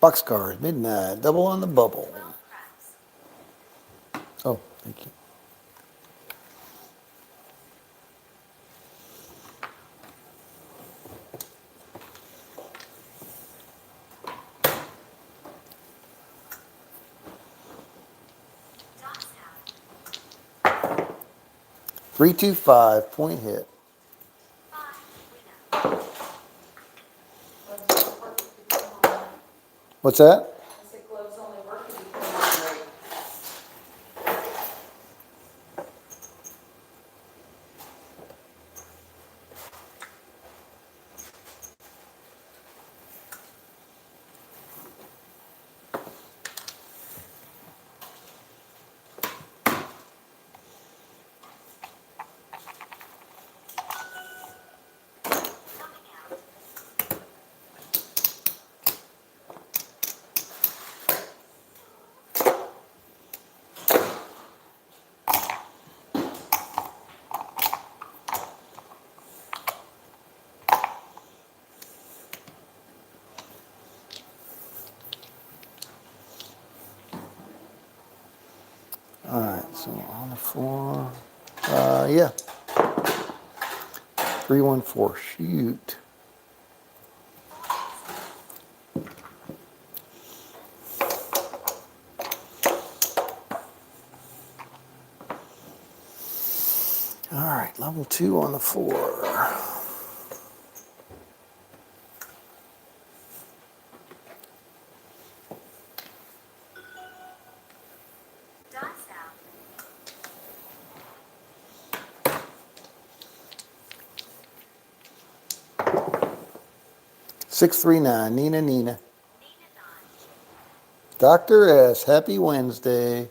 Boxcars, midnight, double on the bubble. Oh, thank you. Three, two, five, point hit. What's that? I said gloves only work if you put them on right. All right, so on the floor. Yeah. 314. Shoot. All right, level 2 on the floor. Six, three, nine. Nina, Nina. Dr. S. Happy Wednesday.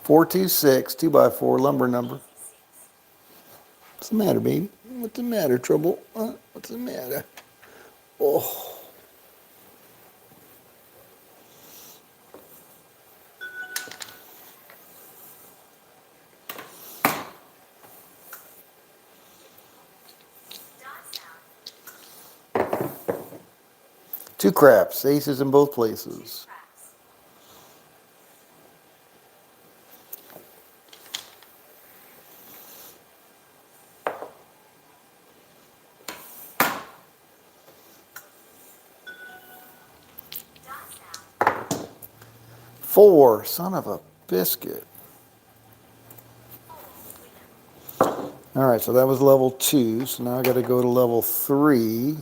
Four, two, six. 2x4 lumber number. What's the matter, baby? What's the matter, trouble? What's the matter? Oh. Two craps. Aces in both places. Four. Son of a biscuit. All right, so that was level 2. So now I got to go to level 3.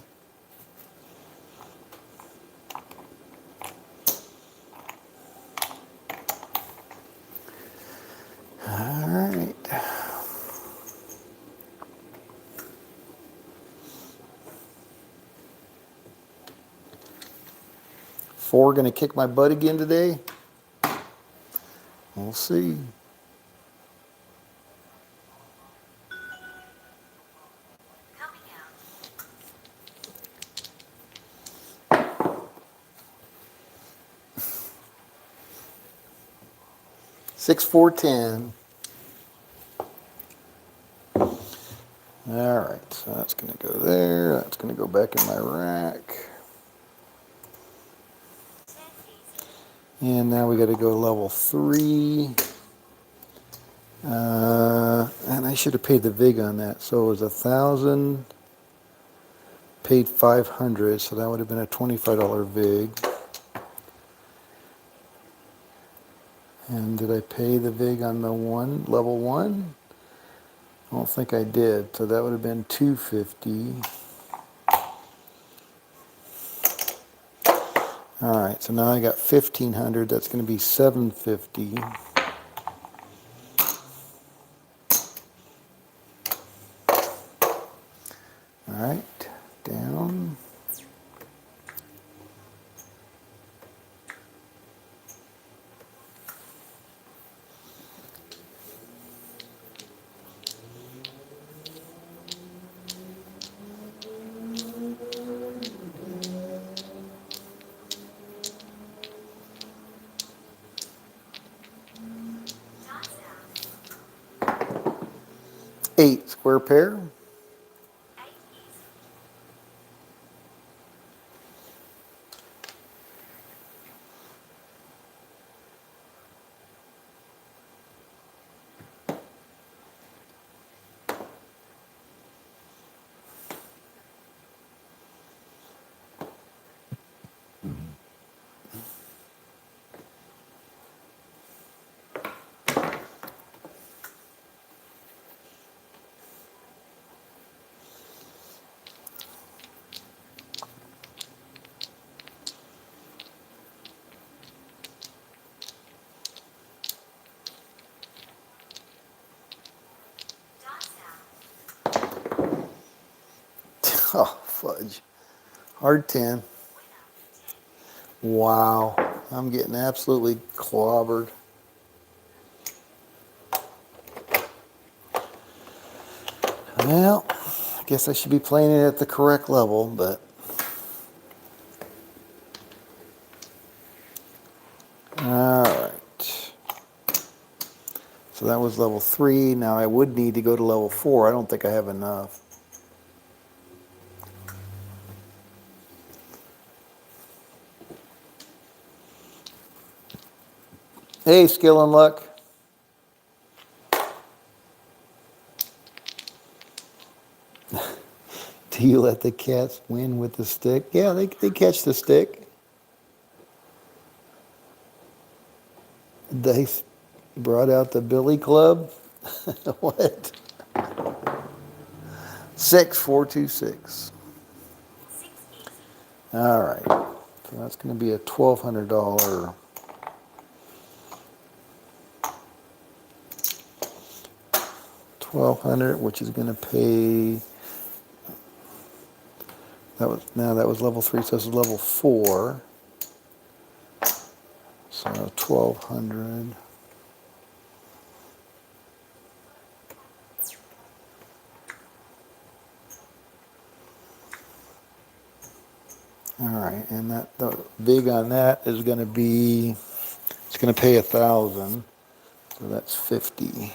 All right. 4 going to kick my butt again today? We'll see. Six, 4, 10. All right, so that's going to go there. That's going to go back in my rack. And now we got to go to level 3. And I should have paid the VIG on that. So it was 1,000, paid 500, so that would have been a $25 VIG. And did I pay the VIG on the level 1? I don't think I did, so that would have been 250. All right, so now I got 1,500. That's going to be 750. All right, down. 8 square pair. Oh, fudge. Hard 10. Wow. I'm getting absolutely clobbered. Well, I guess I should be playing it at the correct level, but all right. So that was level 3. Now I would need to go to level 4. I don't think I have enough. Hey, skill and luck. Do you let the cats win with the stick? Yeah, they catch the stick. They brought out the billy club. What? 6426. All right. So that's going to be a $1,200. $1,200, which is going to pay. That was level 3, so this is level 4. So 1,200. All right, and the big on that is going to be, it's going to pay 1,000, so that's 50.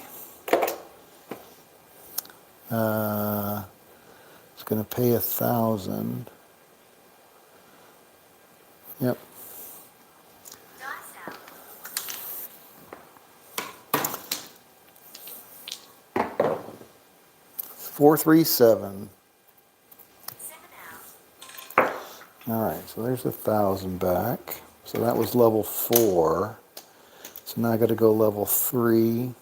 It's going to pay 1,000. Yep. It's 437. All right, so there's 1,000 back. So that was level 4. So now I got to go level 3.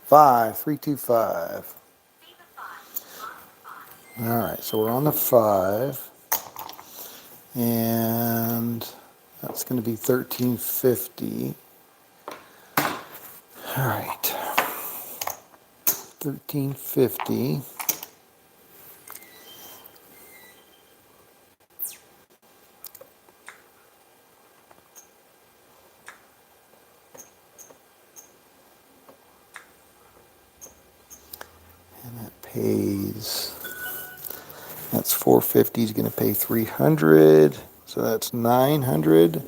Five, 325. All right, so we're on the 5, and that's going to be 1,350. All right, 1,350. And that pays. That's 450 is going to pay 300, so that's 900.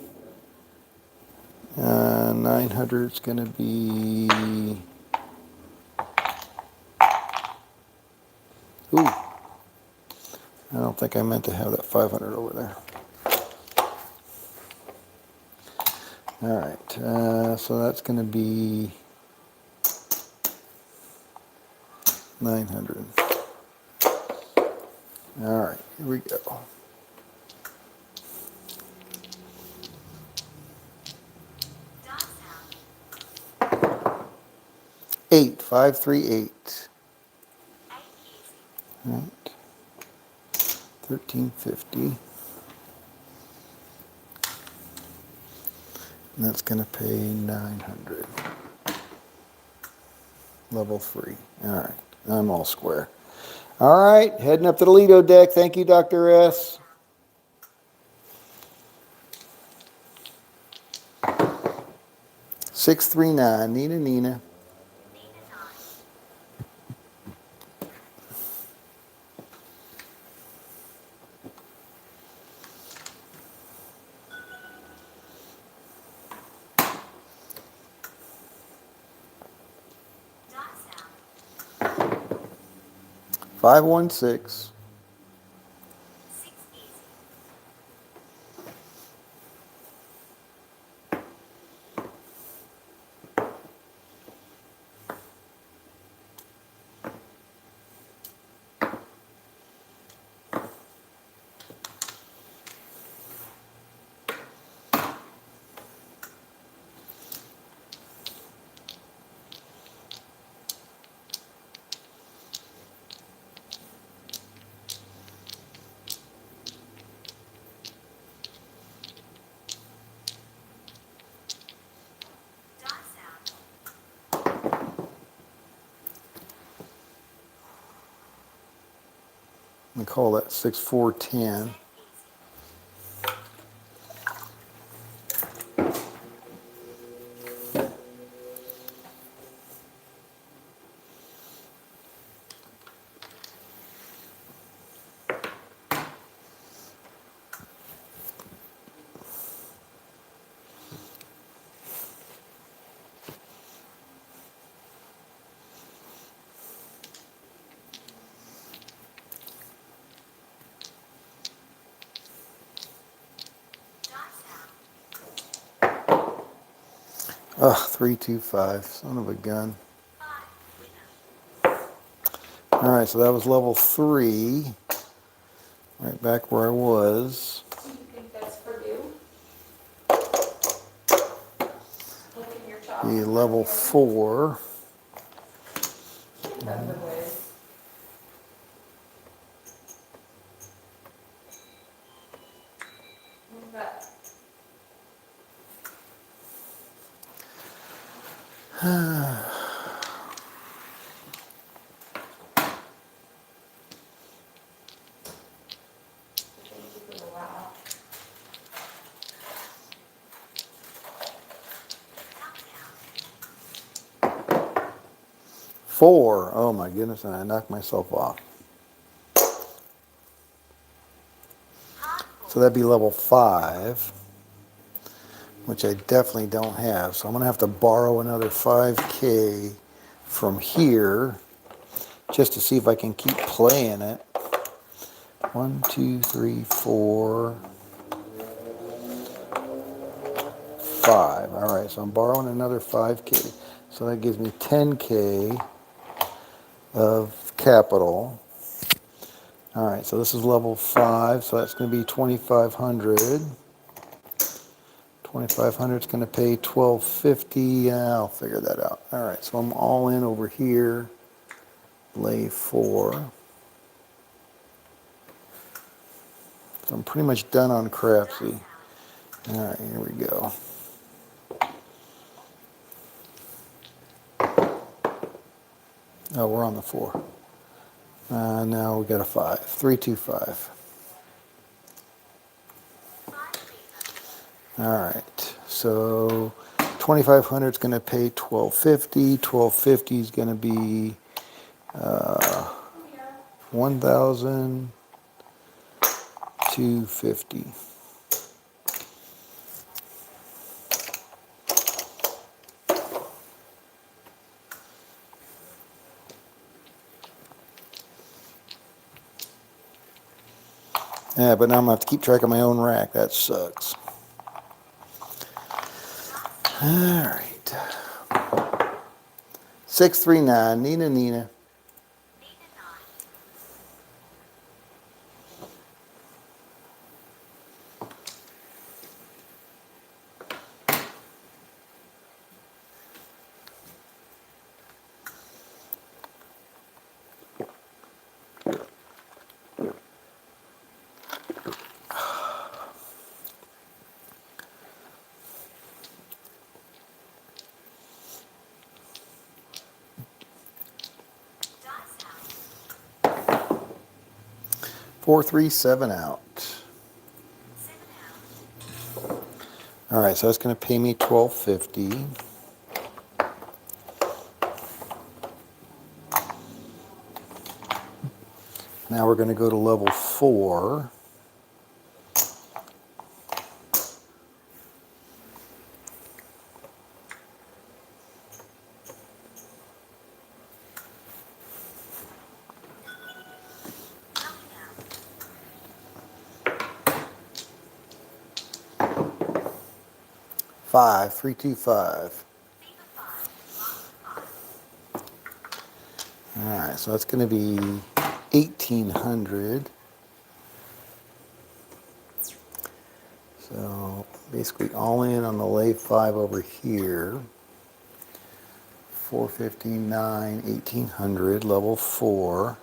900 is going to be. Ooh, I don't think I meant to have that 500 over there. All right, so that's going to be 900. All right, here we go. 8, 538. All right, 1,350. And that's going to pay 900. Level 3. All right, I'm all square. All right, heading up to the Lido deck. Thank you, Dr. S. 639. Nina. 516. We call that 6410. Ugh, 325. Son of a gun. Alright, so that was level 3. Right back where I was. Do you think that's Purdue? Look in your top. The level 4. Remember ways. Move that. Thank you for the wow. 4. Oh my goodness, and I knocked myself off. So that'd be level 5, which I definitely don't have. So I'm going to have to borrow another 5K from here just to see if I can keep playing it. 1, 2, 3, 4, 5. All right, so I'm borrowing another 5K. So that gives me 10K of capital. All right, so this is level 5, so that's going to be 2,500. 2,500 is going to pay 1,250. I'll figure that out. All right, so I'm all in over here. Lay 4. So I'm pretty much done on Crapsee. All right, here we go. Oh, we're on the 4. Now we got a 5. 325. All right, so 2,500 is going to pay 1,250. 1,250 is going to be 1,250. Yeah, but now I'm going to have to keep track of my own rack. That sucks. All right. 639. Nina. 437 out. All right, so that's going to pay me 1,250. Now we're going to go to level 4. Five, 325. All right, so that's going to be 1,800. So basically all in on the lay 5 over here. 459, 1,800, level 4.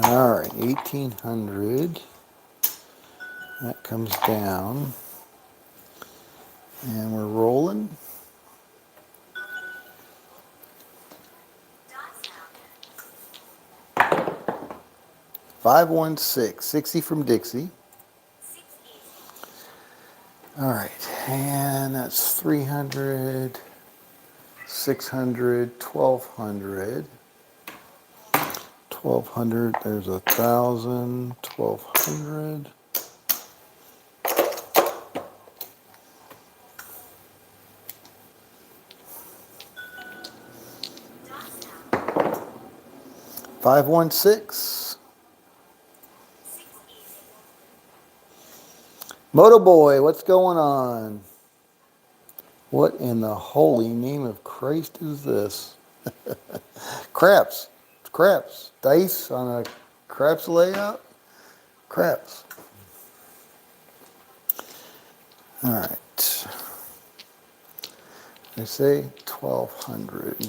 All right, 1,800. That comes down. And we're rolling. 516, 60 from Dixie. All right, and that's 300, 600, 1,200. 1,200, there's 1,000, 1,200. Five, 1, 6. Moto Boy, what's going on? What in the holy name of Christ is this? Craps. Craps. Dice on a craps layout? Craps. All right. They say 1,200.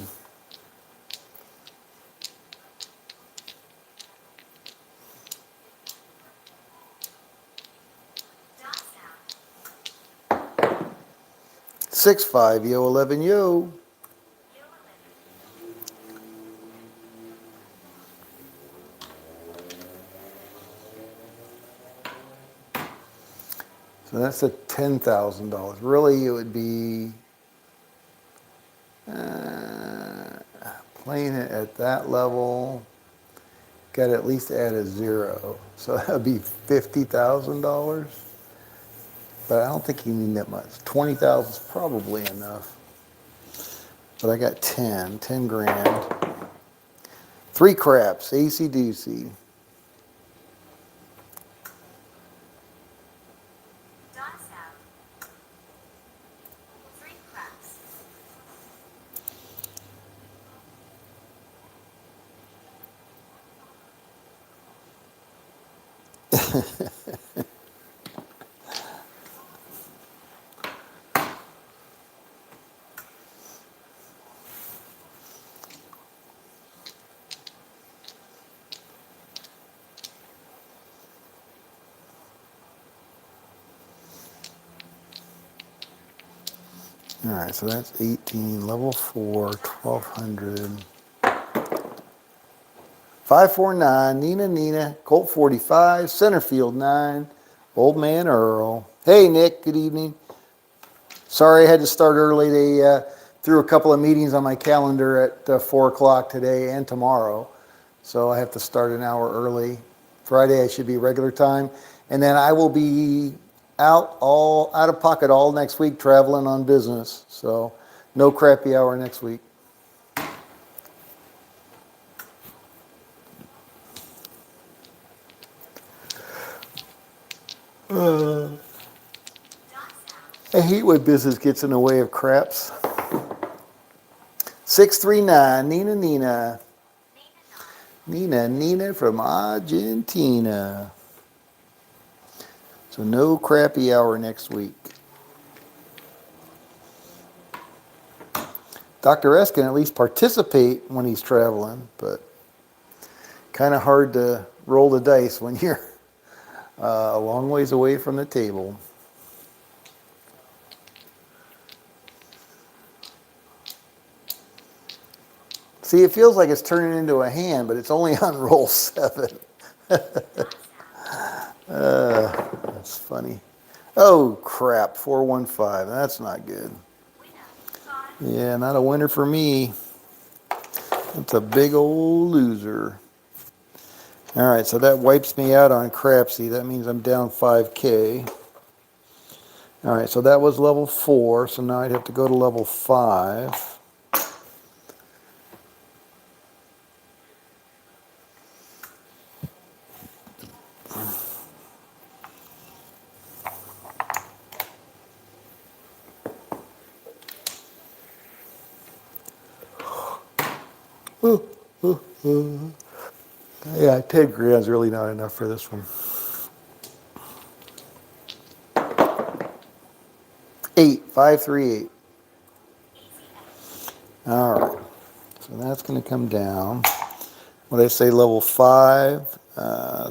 Six, 5, yo, 11, yo. So that's a $10,000. Really, it would be playing it at that level. Got to at least add a 0. So that would be $50,000. But I don't think you need that much. 20,000 is probably enough. But I got 10 grand. 3 craps, AC/DC. All right, so that's 18, level 4, 1,200. 549, Nina, Colt 45, center field 9, Old Man Earl. Hey, Nick, good evening. Sorry I had to start early. They threw a couple of meetings on my calendar at 4 o'clock today and tomorrow. So I have to start an hour early. Friday I should be regular time. And then I will be out of pocket all next week traveling on business. So no crappy hour next week. I hate when business gets in the way of craps. 639, Nina from Argentina. So no crappy hour next week. Dr. S can at least participate when he's traveling, but kind of hard to roll the dice when you're a long ways away from the table. See, it feels like it's turning into a hand, but it's only on roll 7. That's funny. Oh, crap, 415. That's not good. Yeah, not a winner for me. That's a big old loser. All right, so that wipes me out on Crapsee. That means I'm down 5K. All right, so that was level 4, so now I'd have to go to level 5. Yeah, 10 grand's really not enough for this one. 8, 5, 3, 8. All right, so that's going to come down. What I say, level 5,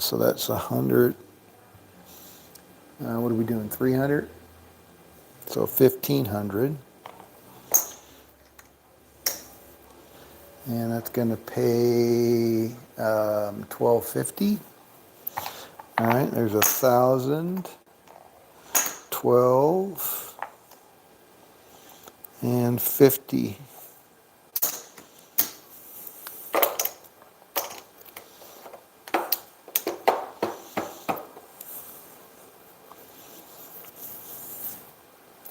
so that's 100. What are we doing, 300? So 1,500. And that's going to pay 1,250. All right, there's 1,000, 12, and 50.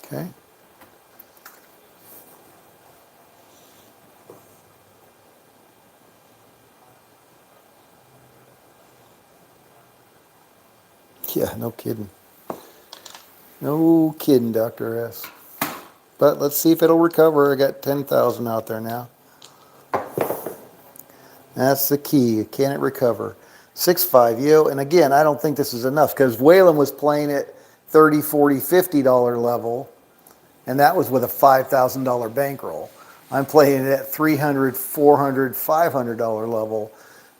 Okay. Yeah, no kidding. No kidding, Dr. S. But let's see if it'll recover. I got 10,000 out there now. That's the key. Can it recover? 6-5, yo. And again, I don't think this is enough because Whalen was playing at $30, $40, $50 level, and that was with a $5,000 bankroll. I'm playing it at $300, $400, $500 level,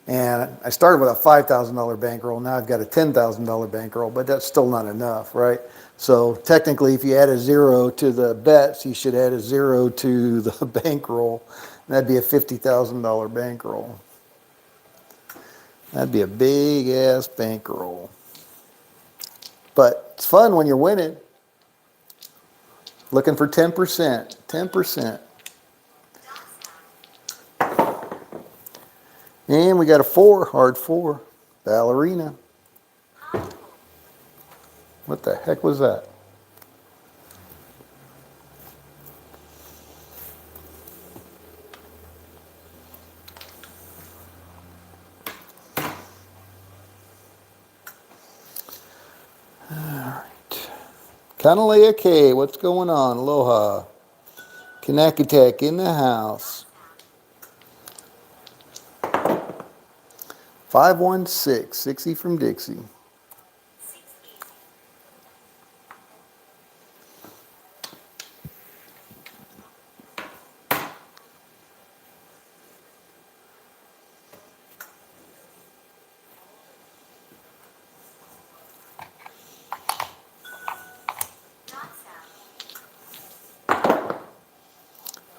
and I started with a $5,000 bankroll. Now I've got a $10,000 bankroll, but that's still not enough, right? So technically, if you add a 0 to the bets, you should add a 0 to the bankroll. That'd be a $50,000 bankroll. That'd be a big ass bankroll. But it's fun when you're winning. Looking for 10%. 10%. And we got a 4, hard 4. Ballerina. What the heck was that? Alright. Kanalea K, what's going on? Aloha. Kanakatek in the house. 516, 60 from Dixie.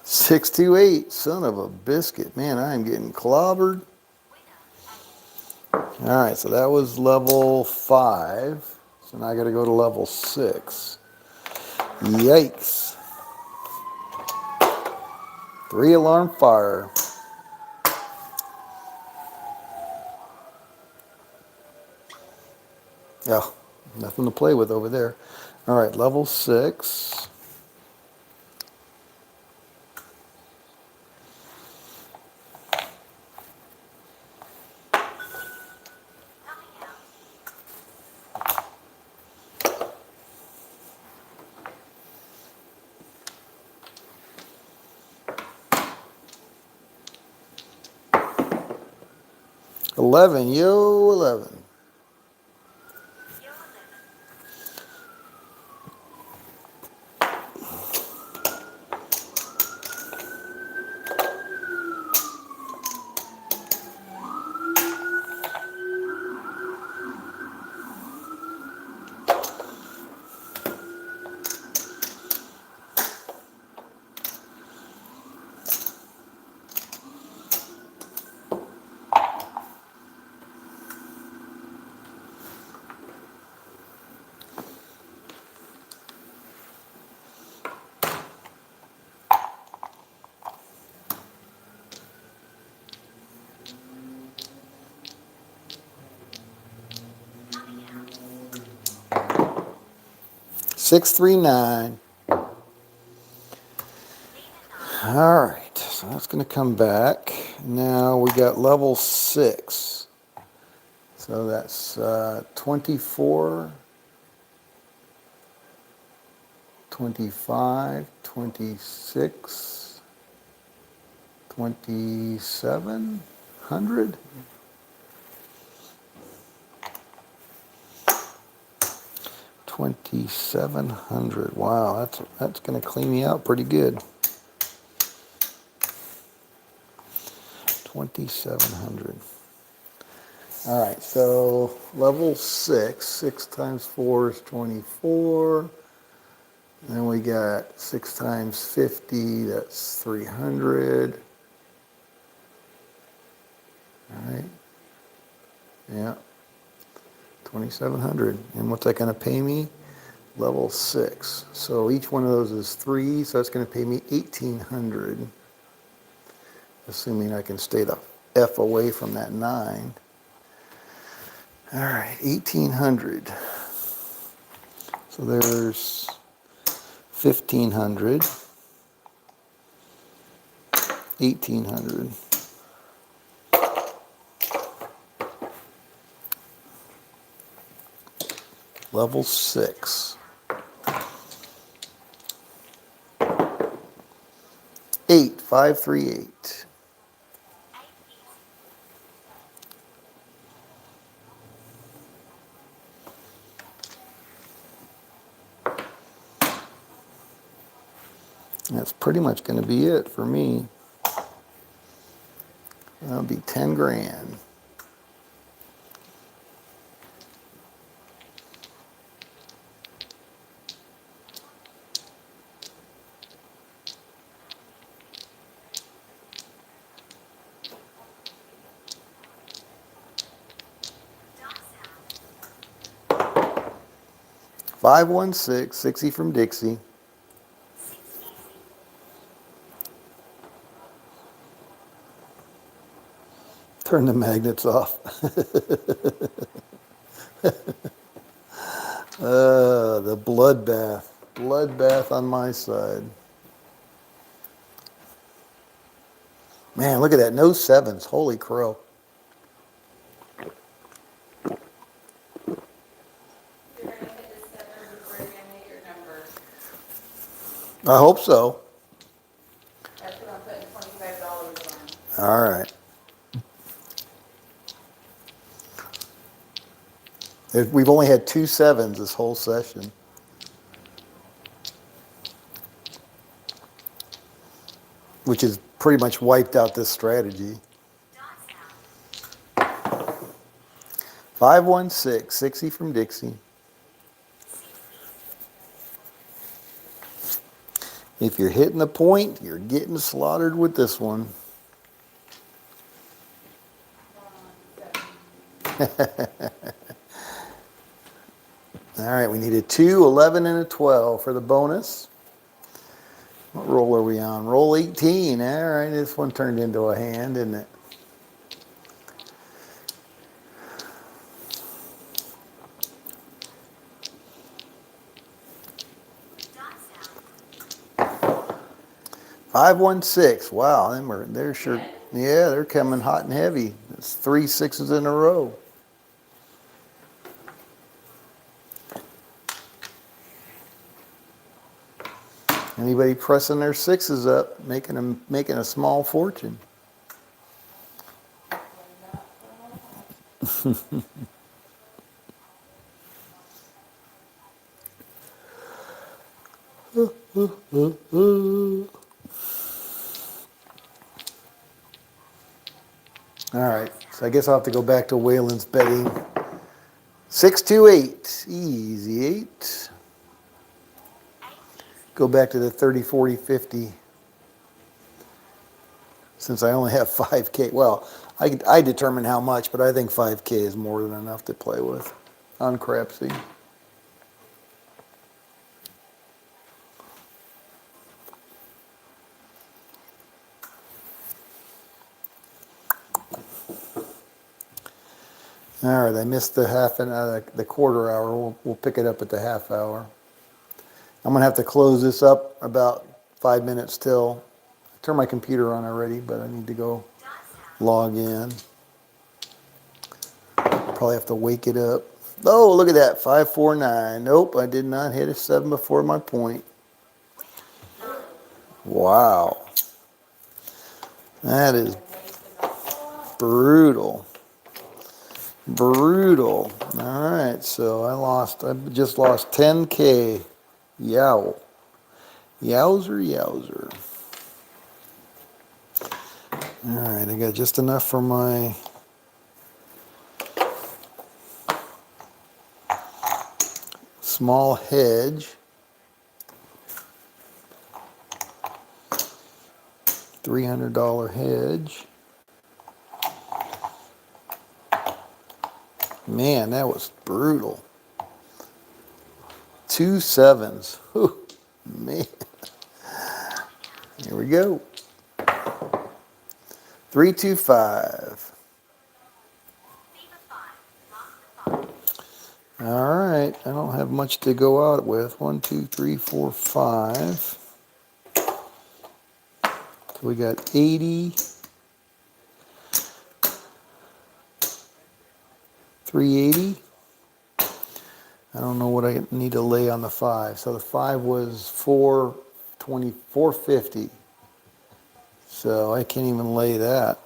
Six two eight, son of a biscuit. Man, I am getting clobbered. All right, so that was level 5. So now I got to go to level 6. Yikes. 3 alarm fire. Oh, nothing to play with over there. All right, level 6. $11, yo, 11. 639. All right, so that's going to come back. Now we got level 6. So that's 24, 25, 26, 2700. 2700. Wow, that's going to clean me out pretty good. 2700. All right, so level 6. 6 times 4 is 24. Then we got 6 times 50, that's 300. All right, yeah, 2700. And what's that going to pay me? Level 6. So each one of those is 3, so that's going to pay me 1800. Assuming I can stay the F away from that 9. All right, 1800. So there's 1500, 1800. Level 6. 8538. That's pretty much going to be it for me. That'll be 10 grand. Five, 1, 6, 60 from Dixie. Turn the magnets off. The bloodbath. Bloodbath on my side. Man, look at that. No 7s. Holy crow. You're gonna hit the 7 before you're gonna hit your number. I hope so. That's what I'm putting $25 on. All right. We've only had 2 7s this whole session. Which has pretty much wiped out this strategy. 516, 60 from Dixie. If you're hitting the point, you're getting slaughtered with this one. All right, we need a 2, 11, and a 12 for the bonus. What roll are we on? Roll 18. All right, this one turned into a hand, didn't it? Five, 1, 6. Wow, they're sure. Yeah, they're coming hot and heavy. It's 3 6s in a row. Anybody pressing their 6s up, making a small fortune. All right, so I guess I'll have to go back to Waylon's betting. 6, 2, 8. Easy 8. Go back to the 30, 40, 50. Since I only have 5K. Well, I determine how much, but I think 5K is more than enough to play with on Crapsee. All right, I missed the the quarter hour. We'll pick it up at the half hour. I'm gonna have to close this up about 5 minutes till. I turned my computer on already, but I need to go log in. Probably have to wake it up. Oh, look at that, 549. Nope, I did not hit a 7 before my point. Wow, that is brutal. Brutal. All right, so I just lost 10K. Yow. Yowzer, yowzer. All right, I got just enough for my small hedge. $300 hedge. Man, that was brutal. 2 sevens. Whew, man. Here we go. 325. All right, I don't have much to go out with. 1, 2, 3, 4, 5. So we got 80. 380. I don't know what I need to lay on the 5. So the 5 was 420, 450. So I can't even lay that.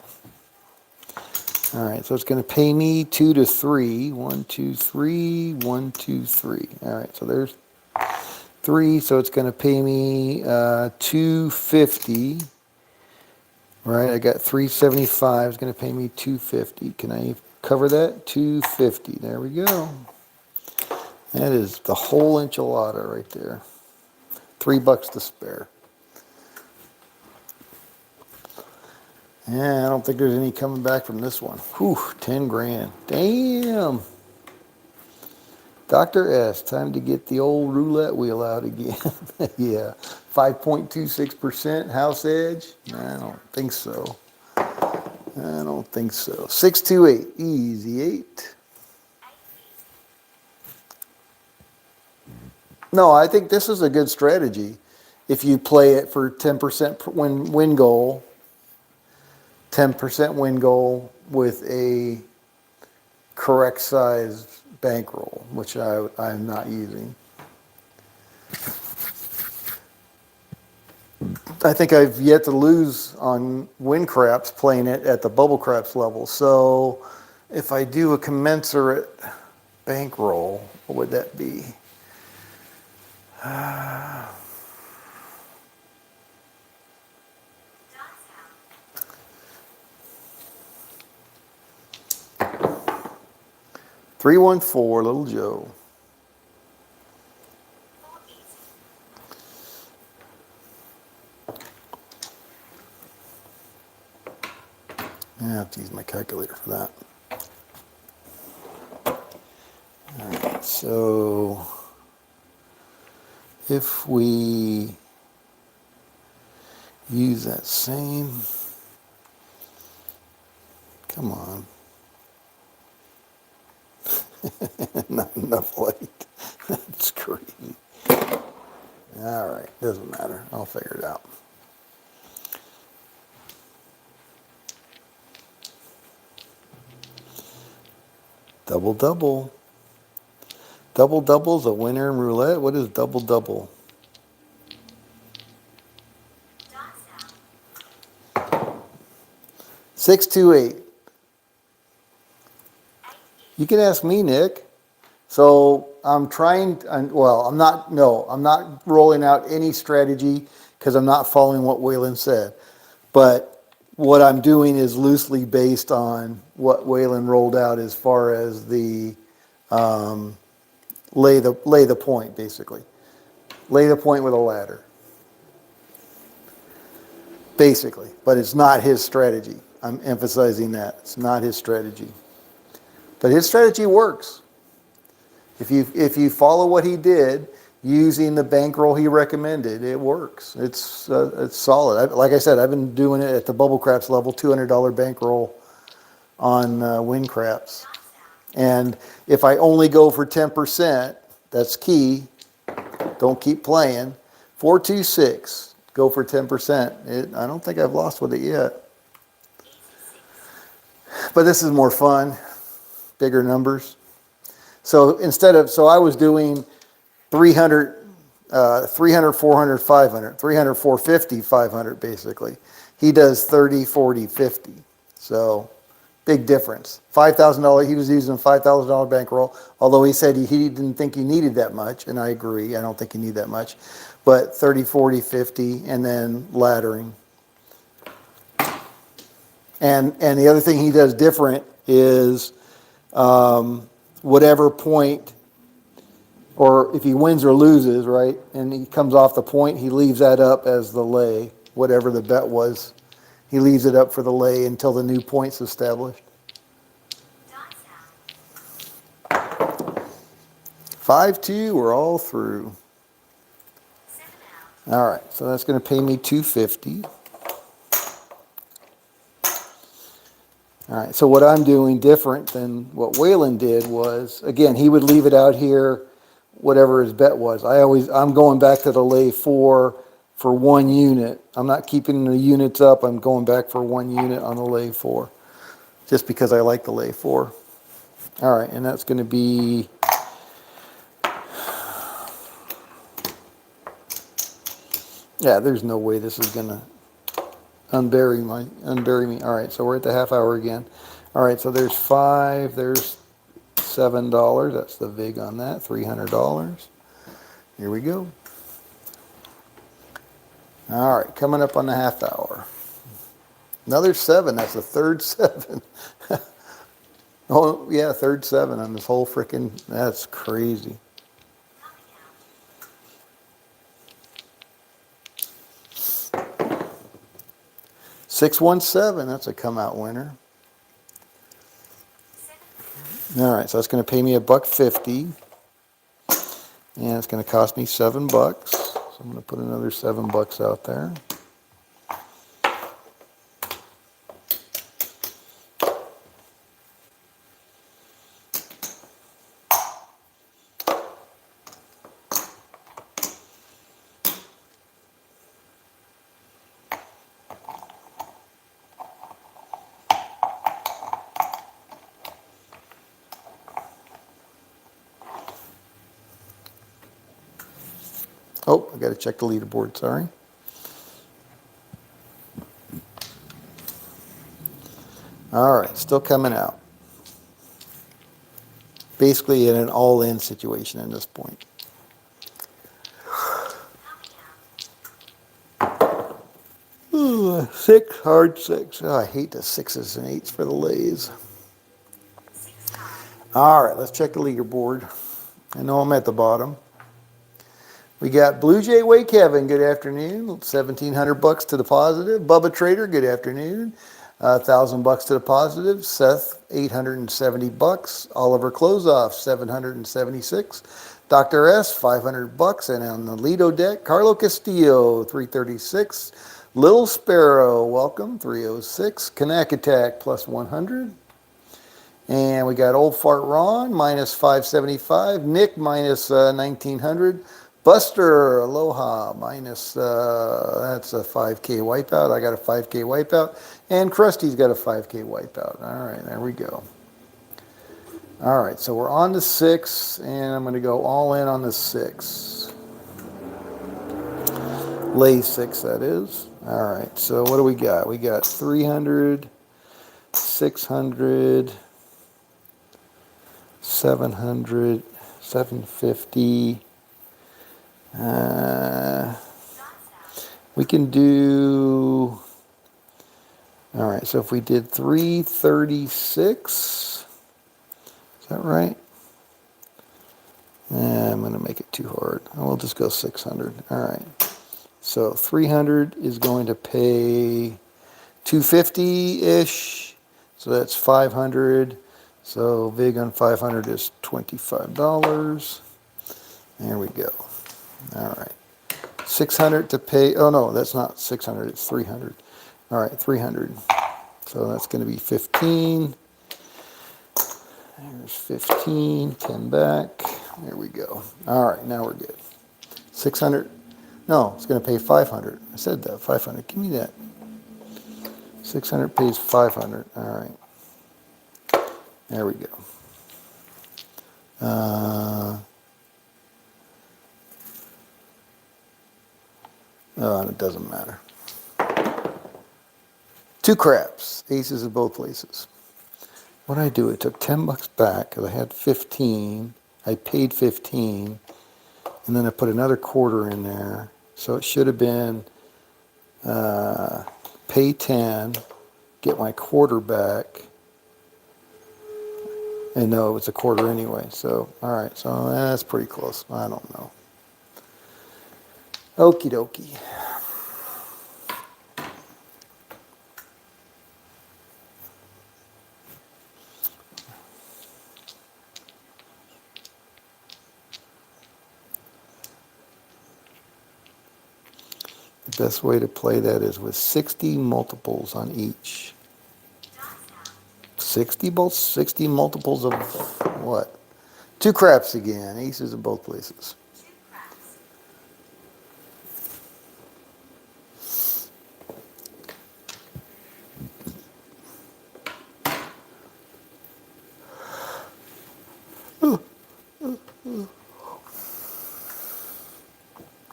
All right, so it's going to pay me 2 to 3. 1, 2, 3. 1, 2, 3. All right, so there's 3. So it's going to pay me 250. Right, I got 375. It's going to pay me 250. Can I cover that? 250. There we go. That is the whole enchilada right there. $3 to spare. Yeah, I don't think there's any coming back from this one. Whew, 10 grand. Damn. Dr. S, time to get the old roulette wheel out again. Yeah, 5.26% house edge? I don't think so. I don't think so. 628, easy 8. No, I think this is a good strategy. If you play it for 10% win goal, 10% win goal with a correct size bankroll, which I'm not using. I think I've yet to lose on win craps playing it at the bubble craps level. So if I do a commensurate bankroll, what would that be? 314, Little Joe. I have to use my calculator for that. All right, so if we use that same, come on. Not enough light. That's crazy. All right, doesn't matter. I'll figure it out. Double double. Double double's a winner in roulette. What is double double? Six, 2, 8. You can ask me, Nick. So I'm not rolling out any strategy because I'm not following what Waylon said. But what I'm doing is loosely based on what Waylon rolled out as far as the lay the point, basically. Lay the point with a ladder. Basically. But it's not his strategy. I'm emphasizing that. It's not his strategy. But his strategy works. If you follow what he did using the bankroll he recommended, it works. It's solid. Like I said, I've been doing it at the bubble craps level, $200 bankroll on win craps. And if I only go for 10%, that's key. don't keep playing. 426, go for 10%. I don't think I've lost with it yet. But this is more fun, bigger numbers. So so I was doing 300, 300, 400, 500, 300, 450, 500 basically. He does 30, 40, 50. So big difference. $5,000, he was using a $5,000 bankroll, although he said he didn't think he needed that much, and I agree, I don't think you need that much. But 30, 40, 50, and then laddering. And the other thing he does different is whatever point, or if he wins or loses, right, and he comes off the point, he leaves that up as the lay, whatever the bet was. He leaves it up for the lay until the new point's established. 5-2, we're all through. All right, so that's going to pay me $250. All right, so what I'm doing different than what Waylon did was, again, he would leave it out here, whatever his bet was. I'm going back to the lay 4 for 1 unit. I'm not keeping the units up. I'm going back for 1 unit on the lay 4, just because I like the lay 4. All right, and that's going to be there's no way this is gonna unbury me. All right, so we're at the half hour again. All right, so there's 5, there's $7. That's the vig on that, $300. Here we go. All right, coming up on the half hour. Another 7, that's the third 7. Oh, yeah, third 7 on this whole frickin', that's crazy. $617, that's a come out winner. All right, so that's going to pay me $1.50, and it's going to cost me $7. So I'm going to put another $7 out there. Oh, I got to check the leaderboard, sorry. All right, still coming out. Basically in an all-in situation at this point. Ooh, 6, hard 6. Oh, I hate the 6s and 8s for the lays. All right, let's check the leaderboard. I know I'm at the bottom. We got Blue Jay Way Kevin, good afternoon. $1,700 to the positive. Bubba Trader, good afternoon. $1,000 to the positive. Seth, $870. Oliver Closeoff, $776. Dr. S, $500. And on the Lido deck, Carlo Castillo, $336. Little Sparrow, welcome, $306. Kanak Attack, plus 100. And we got Old Fart Ron, minus 575. Nick, minus 1,900. Buster, aloha, minus, that's a 5K wipeout. I got a 5K wipeout. And Krusty's got a 5K wipeout. All right, there we go. All right, so we're on to 6, and I'm going to go all in on the 6. Lay 6, that is. All right, so what do we got? We got 300, 600, 700, 750. We can do, all right, so if we did 336, is that right? I'm going to make it too hard. We'll just go 600. All right. So 300 is going to pay 250-ish. So that's 500. So vig on 500 is $25. There we go. All right. 600 to pay. Oh, no, that's not 600. It's 300. All right, 300. So that's going to be 15. There's 15. 10 back. There we go. All right, now we're good. 600. No, it's going to pay 500. I said that, 500. Give me that. 600 pays 500. All right. There we go. Oh, and it doesn't matter. Two craps. Aces of both places. What did I do? I took 10 bucks back because I had 15. I paid 15. And then I put another quarter in there. So it should have been pay 10, get my quarter back. And no, it was a quarter anyway. So, all right. So that's pretty close. I don't know. Okie dokie. The best way to play that is with 60 multiples on each. 60 multiples of what? Two craps again. Aces in both places.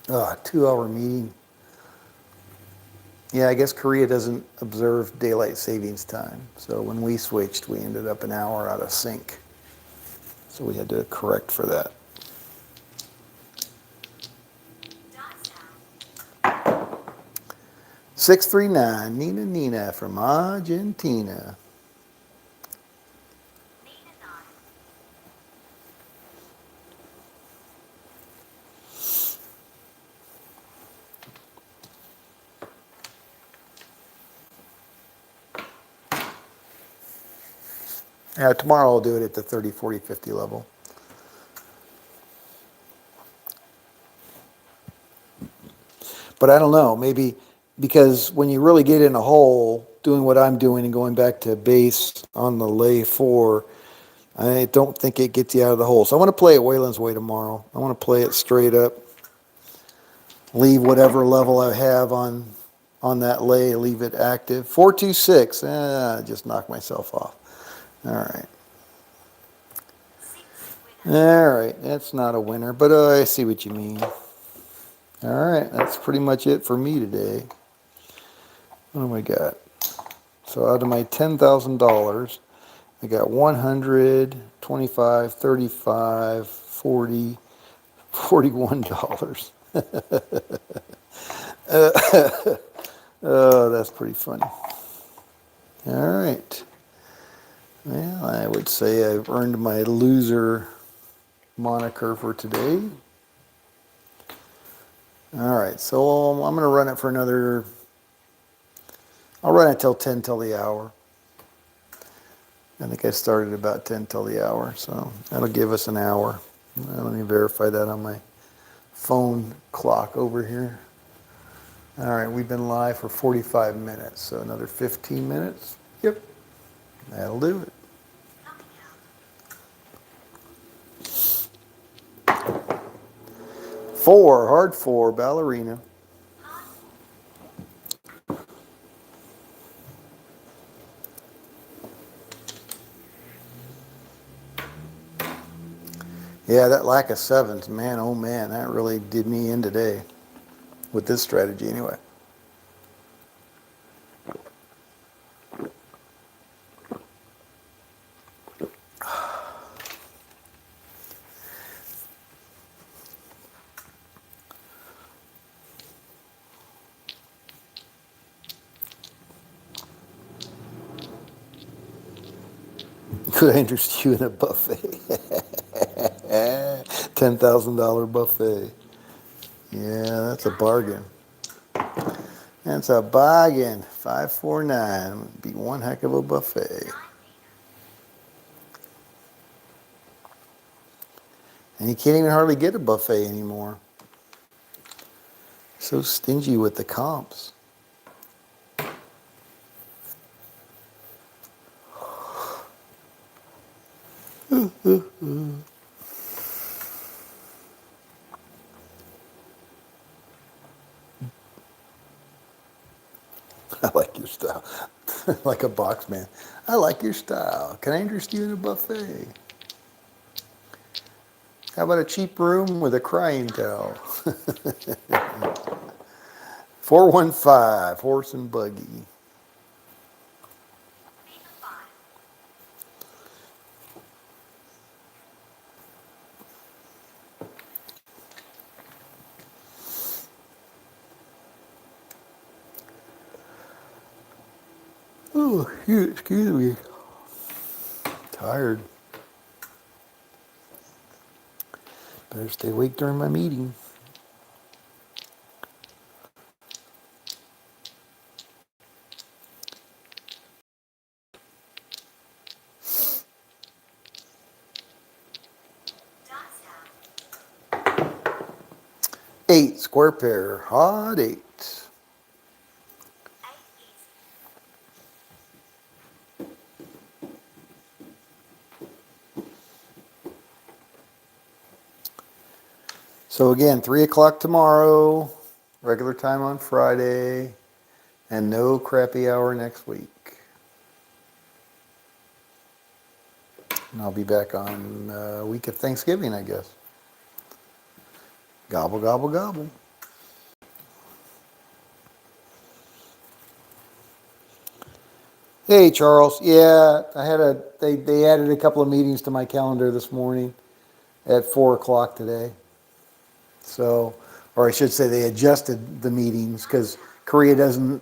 Ah, 2 hour meeting. Yeah, I guess Korea doesn't observe daylight savings time. So when we switched, we ended up an hour out of sync. So we had to correct for that. $639, Nina from Argentina. Yeah, tomorrow I'll do it at the 30, 40, 50 level. But I don't know, maybe because when you really get in a hole, doing what I'm doing and going back to base on the lay 4, I don't think it gets you out of the hole. So I want to play it Wayland's way tomorrow. I want to play it straight up. Leave whatever level I have on that lay, leave it active. 426, just knock myself off. All right. All right, that's not a winner, but I see what you mean. All right, that's pretty much it for me today. What do we got? So out of my $10,000, I got 100, 25, 35, 40, $41. Oh, that's pretty funny. All right. Well, I would say I've earned my loser moniker for today. All right, so I'm going to run it for another, I'll run it till 10 till the hour. I think I started about 10 till the hour, so that'll give us an hour. Let me verify that on my phone clock over here. All right, we've been live for 45 minutes, so another 15 minutes. Yep, that'll do it. Hard four, ballerina. Yeah, that lack of sevens, man, oh man, that really did me in today with this strategy anyway. Could I interest you in a buffet? $10,000 buffet. Yeah, that's a bargain. That's a bargain. 549 would be one heck of a buffet. And you can't even hardly get a buffet anymore. So stingy with the comps. I like your style. Like a box man. I like your style. Can I interest you in a buffet? How about a cheap room with a crying towel? 415, horse and buggy. Oh, excuse me. Tired. Better stay awake during my meeting. Eight, square pair, hot eight. So again, 3 o'clock tomorrow, regular time on Friday, and no crappy hour next week. And I'll be back on week of Thanksgiving, I guess. Gobble, gobble, gobble. Hey, Charles. Yeah, they added a couple of meetings to my calendar this morning at 4 o'clock today. So, or I should say they adjusted the meetings because Korea doesn't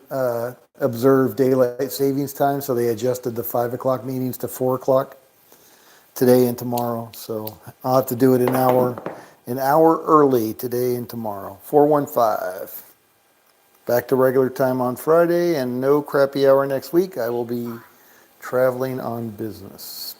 observe daylight savings time, so they adjusted the 5 o'clock meetings to 4 o'clock today and tomorrow. So I'll have to do it an hour early today and tomorrow. 415. Back to regular time on Friday and no crappy hour next week. I will be traveling on business.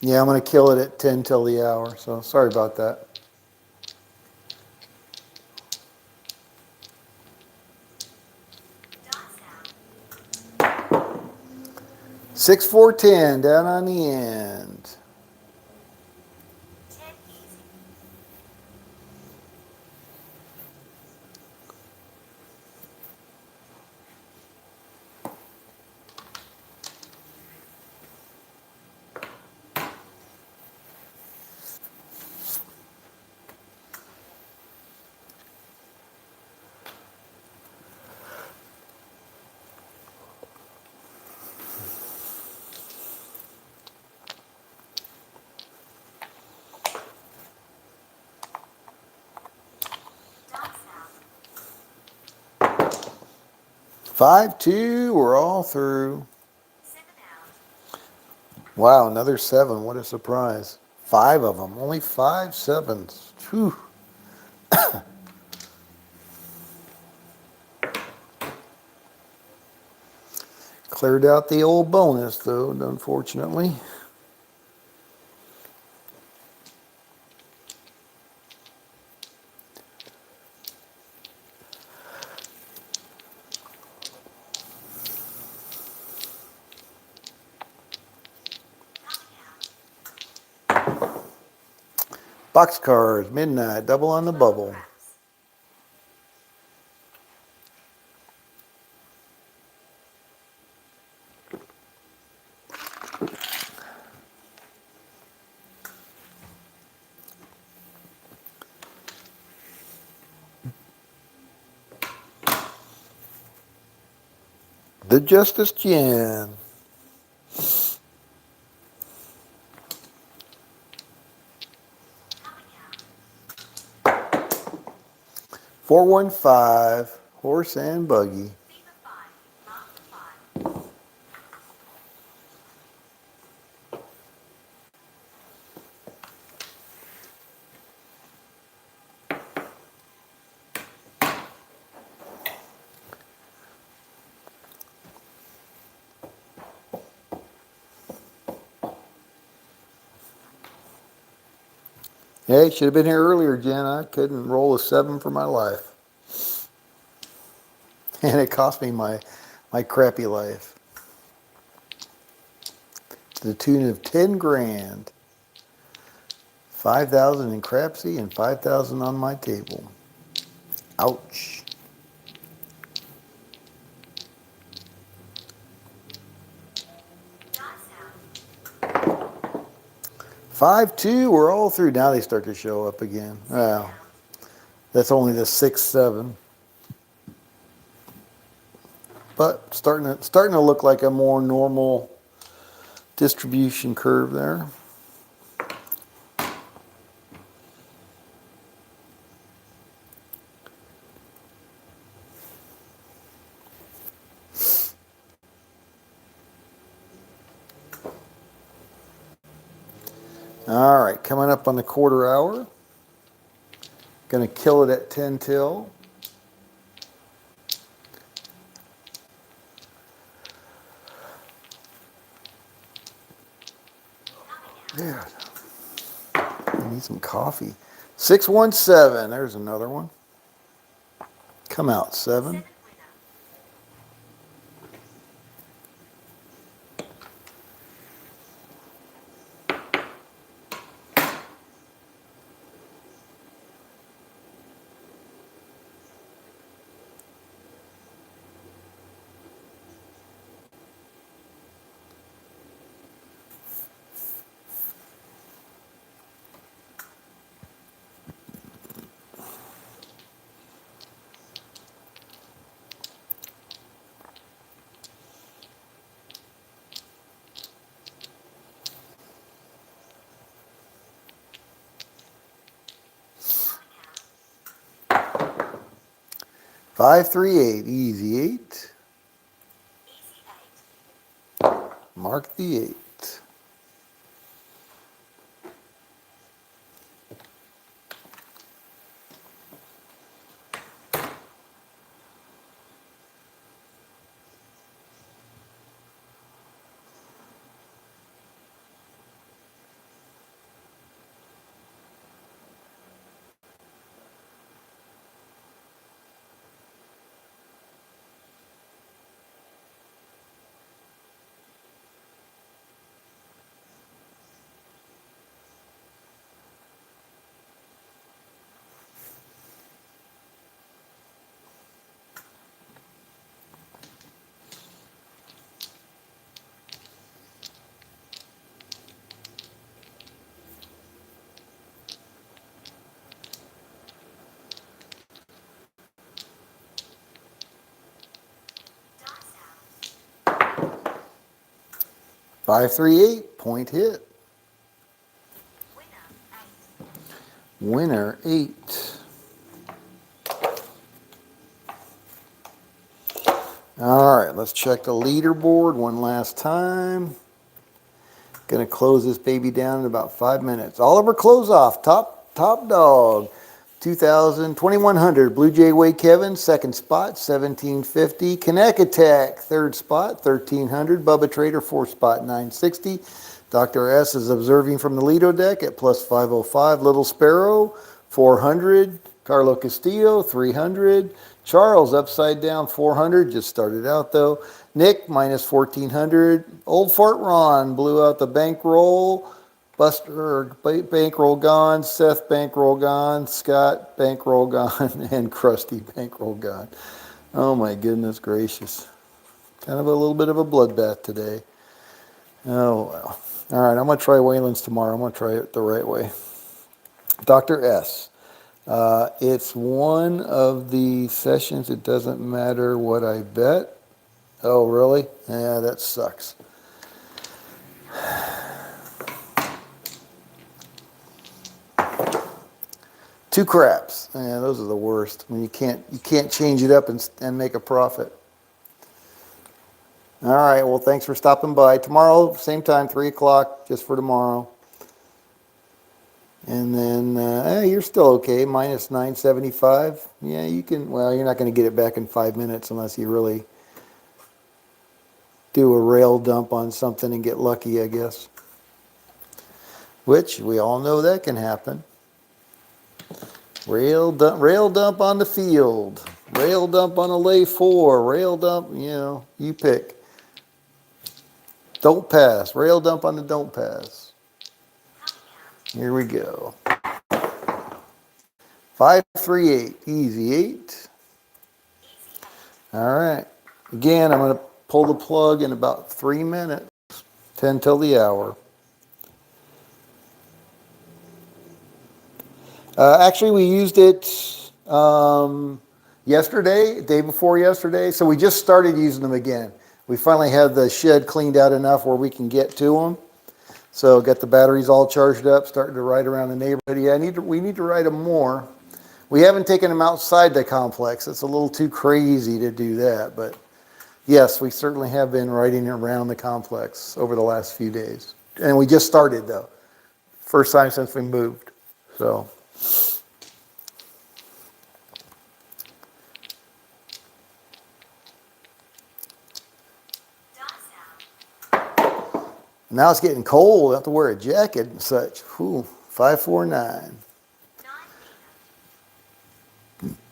Yeah, I'm going to kill it at 10 till the hour, so sorry about that. 6-4-10 down on the end. Five, two, we're all through. Wow, another seven. What a surprise. Five of them. Only 5 sevens. Whew. Cleared out the old bonus, though, unfortunately. Boxcars, midnight, double on the bubble. The Justice Gin. 415, horse and buggy. Hey, should have been here earlier, Jen. I couldn't roll a 7 for my life. And it cost me my crappy life. To the tune of 10 grand. 5,000 in Crapsee and 5,000 on my table. Ouch. 5-2, we're all through. Now they start to show up again. Well, that's only the 6-7. But starting to look like a more normal distribution curve there. All right, coming up on the quarter hour. Gonna kill it at 10 till. Yeah, I need some coffee. 617, there's another one. Come out, 7. 538, easy 8. Mark the 8. Five, three, eight, point hit. Winner 8. All right, let's check the leaderboard one last time. Gonna close this baby down in about 5 minutes. Oliver Close Off, top dog. 2,000, 2,100. Blue Jay Way Kevin, second spot, 1,750. Connect Attack, third spot, 1,300. Bubba Trader, fourth spot, 960. Dr. S is observing from the Lido deck at plus 505. Little Sparrow, 400. Carlo Castillo, 300. Charles, upside down, 400. Just started out, though. Nick, minus 1,400. Old Fart Ron blew out the bankroll. Buster, bankroll gone. Seth, bankroll gone. Scott, bankroll gone. And Krusty, bankroll gone. Oh, my goodness gracious. Kind of a little bit of a bloodbath today. Oh, well. All right, I'm going to try Wayland's tomorrow. I'm going to try it the right way. Dr. S. It's one of the sessions. It doesn't matter what I bet. Oh, really? Yeah, that sucks. Two craps. Yeah, those are the worst. When you can't change it up and make a profit. All right. Well, thanks for stopping by. Tomorrow, same time, 3 o'clock, just for tomorrow. And then you're still okay. Minus 975. Yeah, you can. Well, you're not going to get it back in 5 minutes unless you really do a rail dump on something and get lucky, I guess. Which we all know that can happen. Rail dump on the field. Rail dump on a lay 4. Rail dump, you pick. Don't pass. Rail dump on the don't pass. Here we go. 538. Easy 8. All right. Again, I'm going to pull the plug in about 3 minutes. 10 till the hour. Actually, we used it yesterday, day before yesterday. So we just started using them again. We finally have the shed cleaned out enough where we can get to them. So got the batteries all charged up, starting to ride around the neighborhood. Yeah, we need to ride them more. We haven't taken them outside the complex. It's a little too crazy to do that. But yes, we certainly have been riding around the complex over the last few days. And we just started, though. First time since we moved. So. Now it's getting cold. I have to wear a jacket and such. Whew, 549.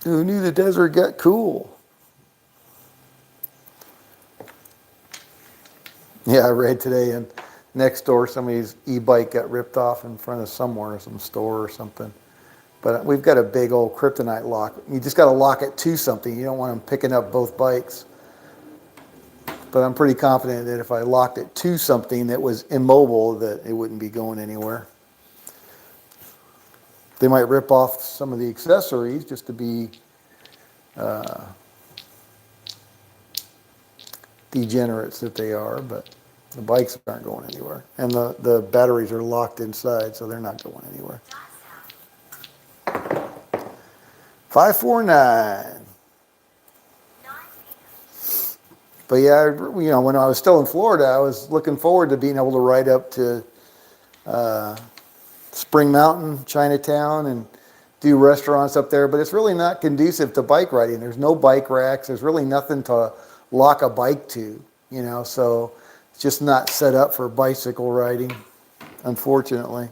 Who knew the desert got cool? Yeah, I read today and next door somebody's e-bike got ripped off in front of somewhere, some store or something. But we've got a big old kryptonite lock. You just got to lock it to something. You don't want them picking up both bikes. But I'm pretty confident that if I locked it to something that was immobile, that it wouldn't be going anywhere. They might rip off some of the accessories just to be degenerates that they are, but the bikes aren't going anywhere. And the batteries are locked inside, so they're not going anywhere. 549. But yeah, when I was still in Florida, I was looking forward to being able to ride up to Spring Mountain, Chinatown, and do restaurants up there. But it's really not conducive to bike riding. There's no bike racks. There's really nothing to lock a bike to, so it's just not set up for bicycle riding, unfortunately.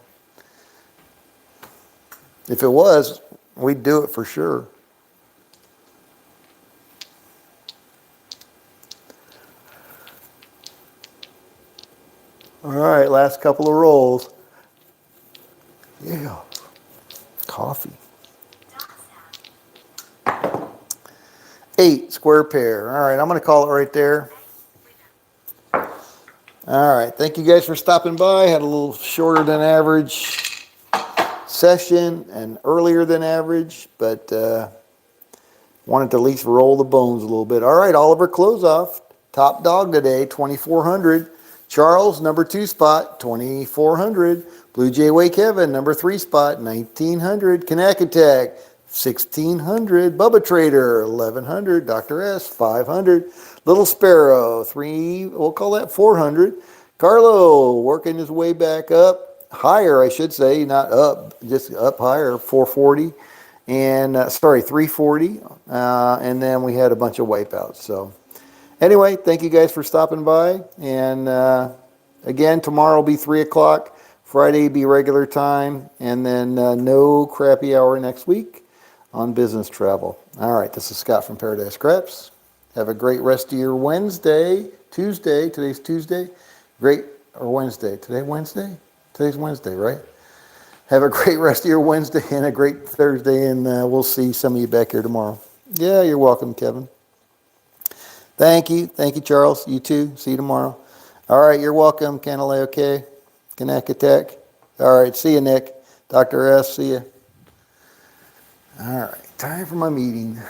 If it was, we'd do it for sure. All right, last couple of rolls. Yeah, coffee. 8, square pair. All right, I'm going to call it right there. All right, thank you guys for stopping by. Had a little shorter than average session and earlier than average, but wanted to at least roll the bones a little bit. All right, Oliver Closeoff, top dog today, 2,400. Charles, number 2 spot, 2,400. Blue Jay Way Kevin, number 3 spot, 1,900. Kanakatak, 1,600. Bubba Trader, 1,100. Dr. S, 500. Little Sparrow, we'll call that 400. Carlo, working his way back up, higher, I should say, not up, just up higher, 440. And, 340. And then we had a bunch of wipeouts, so. Anyway, thank you guys for stopping by. And again, tomorrow will be 3 o'clock. Friday will be regular time. And then no crappy hour next week on business travel. All right, this is Scott from Paradise Craps. Have a great rest of your Tuesday. Today's Tuesday. Wednesday. Today Wednesday? Today's Wednesday, right? Have a great rest of your Wednesday and a great Thursday. And we'll see some of you back here tomorrow. Yeah, you're welcome, Kevin. Thank you, Charles. You too. See you tomorrow. All right, you're welcome, Canaleo K. Kanakatek. All right, see you, Nick. Dr. S, see you. All right, time for my meeting.